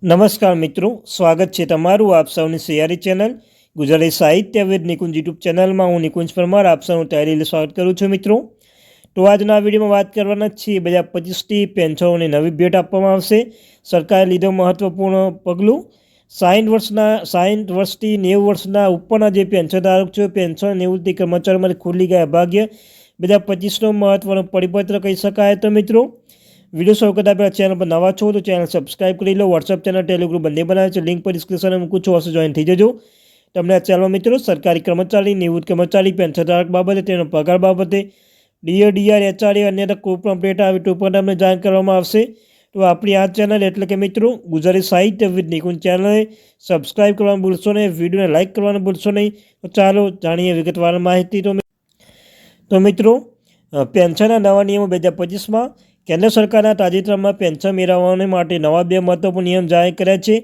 નમસ્કાર મિત્રો, સ્વાગત છે તમારું આપ સૌની સૈયારી ચેનલ ગુજરાતી સાહિત્યવેદ નિકુંજ યુટ્યુબ ચેનલમાં હું નિકુંજ પરમાર આપ સૌનું તહેરીલે સ્વાગત કરું છું મિત્રો। તો આજના વિડીયોમાં વાત કરવાના છીએ 2025થી પેન્શનોને નવી ભેટ આપવામાં આવશે। સરકારે લીધો મહત્વપૂર્ણ પગલું। 60 વર્ષથી 90 વર્ષના ઉપરના જે પેન્શનધારક છે પેન્શન નિવૃત્તિ કર્મચારીઓમાંથી ખુલ્લી ગયા ભાગ્ય 2025નો મહત્વનો પરિપત્ર કહી શકાય। તો મિત્રો वीडियो शुरू करता पहले चैनल पर नवा छो तो चैनल सब्सक्राइब कर लो। व्हाट्सएप चैनल टेलीग्रुप बंने बनावे छे, लिंक पर डिस्क्रिप्शन में मूकું છું, अवश्य जॉइन थी जजो। तमने आ चैनल मित्रों सरकारी कर्मचारी, निवृत्त कर्मचारी, पेन्शनधारक बाबते तेनो पगार बाबते डीआर एचआरए अन्य कोईपण अपडेट आवे तो पण तमने जाण करवामां आवशे। तो अपनी आ चैनल एटले के मित्रों गुजराती साहित्य विद निकुंज चैनल सब्सक्राइब करवानुं भूलशो नहीं, वीडियो ने लाइक करवानुं भूलशो नहीं। तो चालो जाणीए विगतवार माहिती। तो मित्रों पेन्शनना नवा नियमो 2025 में केन्द्र सरकारना ताजेतरमां पेन्शन मेळववा माटे नवा 2 महत्वपूर्ण नियम जाहेर कर्या छे।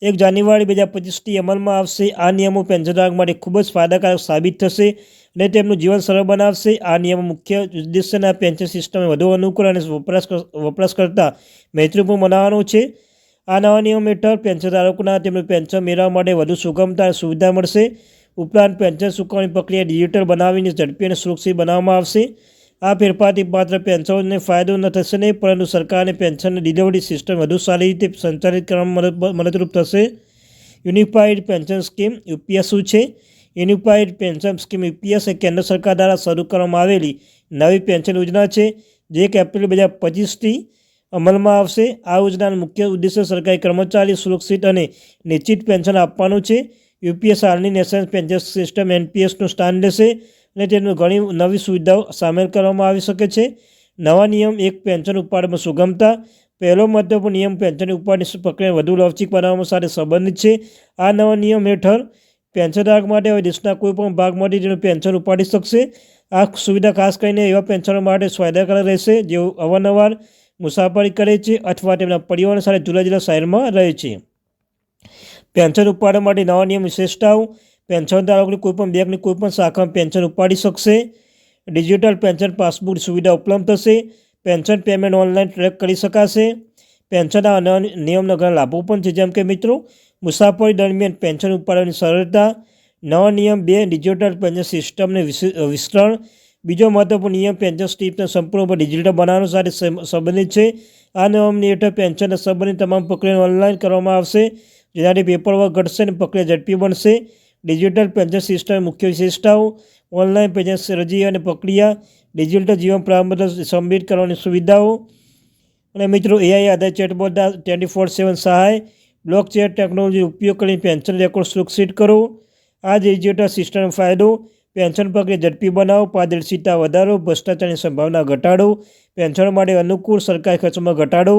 1 जान्युआरी 2025 अमलमां आवशे। आ नियमो पेन्शनधारक माटे खूब ज फायदाकारक साबित थशे अने तेमनुं जीवन सरळ बनावशे। आ नियमो मुख्य उद्देश्यना पेन्शन सिस्टमने वधु अनुकूल अने वपराशकर्ता मैत्रीपूर्ण बनावવાનો छे। आ नवा नियम हेठळ पेन्शनधारकोना तेमनुं पेन्शन मेळववा माटे वधु सुगमता अने सुविधा मळशे। उपरांत पेन्शन चूकवणी प्रक्रिया डिजिटल बनावीने झड़पी अने सुरक्षित बनाववामां आवशे। आ फेरफारथी मात्र पेन्शनरोने फायदो न थशे नहीं, परंतु सरकारने पेन्शन डिलिवरी सिस्टम वधु सारी रीते संचालित करवामां मददरूप थशे। युनिफाइड पेन्शन स्कीम यूपीएस शुं छे? युनिफाइड पेन्शन स्कीम यूपीएस ए केन्द्र सरकार द्वारा शरू करवामां आवेली नवी पेन्शन योजना छे, जे 1 एप्रिल 2025 थी अमलमां आवशे। आ योजनानो मुख्य उद्देश्य सरकारी कर्मचारी सुरक्षित अने निश्चित पेन्शन आपवानुं छे। यूपीएस हालनी नेशनल पेन्शन सिस्टम एनपीएसनुं स्थान लेशे અને તેમાં ઘણી નવી સુવિધાઓ સામેલ કરવામાં આવી શકે છે। નવા નિયમ 1 પેન્શન ઉપાડમાં સુગમતા। પહેલો મહત્વપૂર્ણ નિયમ પેન્શન ઉપાડની પ્રક્રિયા વધુ લવચીક બનાવવા સાથે સંબંધિત છે। આ નવા નિયમ હેઠળ પેન્શનધારક માટે હવે દેશના કોઈપણ ભાગમાંથી તેનું પેન્શન ઉપાડી શકશે। આ સુવિધા ખાસ કરીને એવા પેન્શનરો માટે ફાયદાકારક રહેશે જેઓ અવારનવાર મુસાફરી કરે છે અથવા તેમના પરિવાર સાથે જુદા જુદા શહેરમાં રહે છે। પેન્શન ઉપાડવા માટે નવા નિયમ વિશેષતાઓ। पेन्शनधारकों कोईपण बेंकनी कोईपण शाखा में पेन्शन उपाड़ी सकशे। डिजिटल पेन्शन पासबुक सुविधा उपलब्ध थशे। पेन्शन पेमेंट ऑनलाइन ट्रेक करी शकाशे। पेन्शनना नियमना घणा लाभो पण छे, जेम के मित्रों मुसाफरी दरमियान पेन्शन उपाडવાની सरलता। नवा नियम 2 डिजिटल पेन्शन सिस्टम ने विस्तरण। बीजो महत्वपूर्ण नियम पेन्शन सिस्टम संपूर्णपणे डिजिटल बनाववा साथे संबंधित है। आ नियमनी हेठळ पेन्शनना संबंधित तमाम प्रक्रिया ऑनलाइन करवामां आवशे, जेनाथी पेपरवर्क घटशे अने प्रक्रिया झड़पी बनशे। डिजिटल पेन्शन सिस्टम मुख्य विशेषताओं। ऑनलाइन पेन्शन अरजी और प्रक्रिया, डिजिटल जीवन प्रारंभ सबमिट करने सुविधाओं और मित्रों एआई आधारित चेटबॉट 24/7 सहाय। ब्लॉकचेन टेक्नोलॉजी उपयोग कर पेन्शन रेकॉर्ड सुरक्षित करो। आ डिजिटल सिस्टम फायदो। पेन्शन प्रक्रिया झड़पी बनाओ, पारदर्शिता वधारो, भ्रष्टाचार की संभावना घटाडो, पेन्शन माटे अनुकूल, सरकारी खर्च में घटाडो,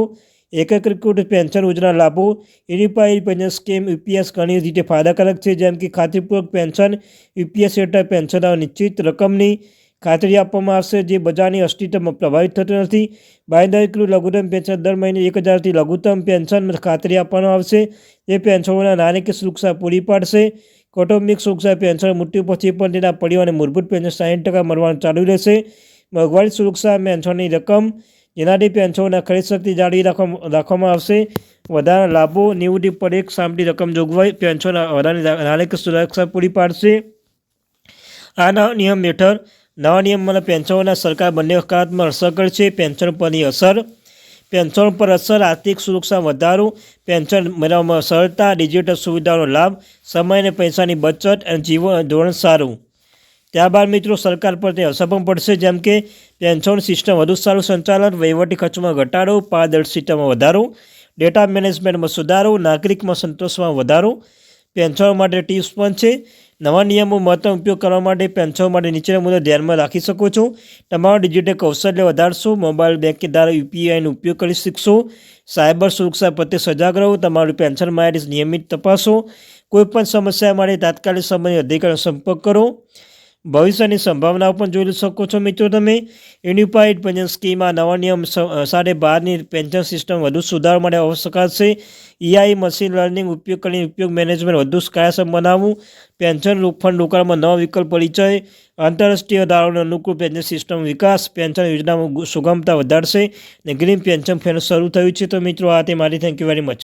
एकीकृत पेन्शन योजना लाभो। युनिफाइड पेन्शन स्कीम यूपीएस घणी रीते फायदाकारक है, जेम कि खातरीपूर्वक पेन्शन यूपीएस हेठळ पेन्शनर निश्चित रकमनी खातरी आपवामां आवशे, जे बजारनी अस्थिरतामां प्रभावित थतो नथी। बांयधरीकृत लघुत्तम पेन्शन दर महीने 1000 थी लघुत्तम पेन्शन खातरी आपवामां आवशे, जे पेन्शनरोने नाણાકીય सुरक्षा पूरी पाडशे। कौटुंबिक सुरक्षा पेन्शन मृत्यु पछी पण तेना परिवारने मूलभूत पेन्शन 60% મળવાનું ચાલુ રહેશે। મોંઘવારી સુરક્ષા પેન્શનની રકમ, જેનાથી પેન્શનોના ખરીદ શક્તિ જાળવી રાખવામાં આવશે। વધારાના લાભો, નિવૃત્તિ પર એક સામટી રકમ જોગવાઈ પેન્શન વધારાની નાણાકીય સુરક્ષા પૂરી પાડશે। આ નિયમ હેઠળ નવા નિયમમાં પેન્શનોના સરકાર બંને હકારાત્મક અસર કરશે। પેન્શન પરની અસર। पेन्शन पर असर, आर्थिक सुरक्षा वधारो, पेन्शन मेळवવામાં सरलता, डिजिटल सुविधाओं लाभ, समय और पैसा की बचत और जीवन धोरण सारू। त्यारबाद मित्रों सरकार पर असर पण पड़शे, जेम के पेन्शन सिस्टम वधु सारू संचालन, वहीवटी खर्च में घटाडो, पारदर्शिता में वधारो, डेटा मैनेजमेंट में सुधारो, नागरिक में संतोष में वधारो। पेन्शन माटे टिप्स पण छे। नवा नियमों महत्व उपयोग करवा माटे पेन्शन माटे नीचेना मुद्दा ध्यान में राखी शको छो। तमाम डिजिटल कौशल्य वधारशो, मोबाइल बेंकिंग द्वारा यूपीआई उपयोग करी शकीशो। साइबर सुरक्षा प्रत्ये सजाग रहो, तमारू पेन्शन माहिती नियमित तपासो। कोईपण समस्या माटे तात्कालिक संबंधित अधिकारी संपर्क करो। भविष्यની સંભાવનાઓ પણ જોઈ શકો છો મિત્રો તમે। યુનિફાઈડ પેન્શન સ્કીમ આ નવા નિયમ સાથે બહારની પેન્શન સિસ્ટમ વધુ સુધારવા માટે આવશ્યક છે। એઆઈ મશીન લર્નિંગ ઉપયોગ કરીને ઉપયોગ મેનેજમેન્ટ વધુ કાર્યક્ષમ બનાવવું। પેન્શન ફંડ રોકાણમાં નવા વિકલ્પ પરિચય। આંતરરાષ્ટ્રીય ધારાઓને અનુકૂળ પેન્શન સિસ્ટમ વિકાસ। પેન્શન યોજનામાં સુગમતા વધારશે અને ગ્રીન પેન્શન ફંડ શરૂ થયું છે। તો મિત્રો આ તે મારી થેન્ક યુ વેરી મચ।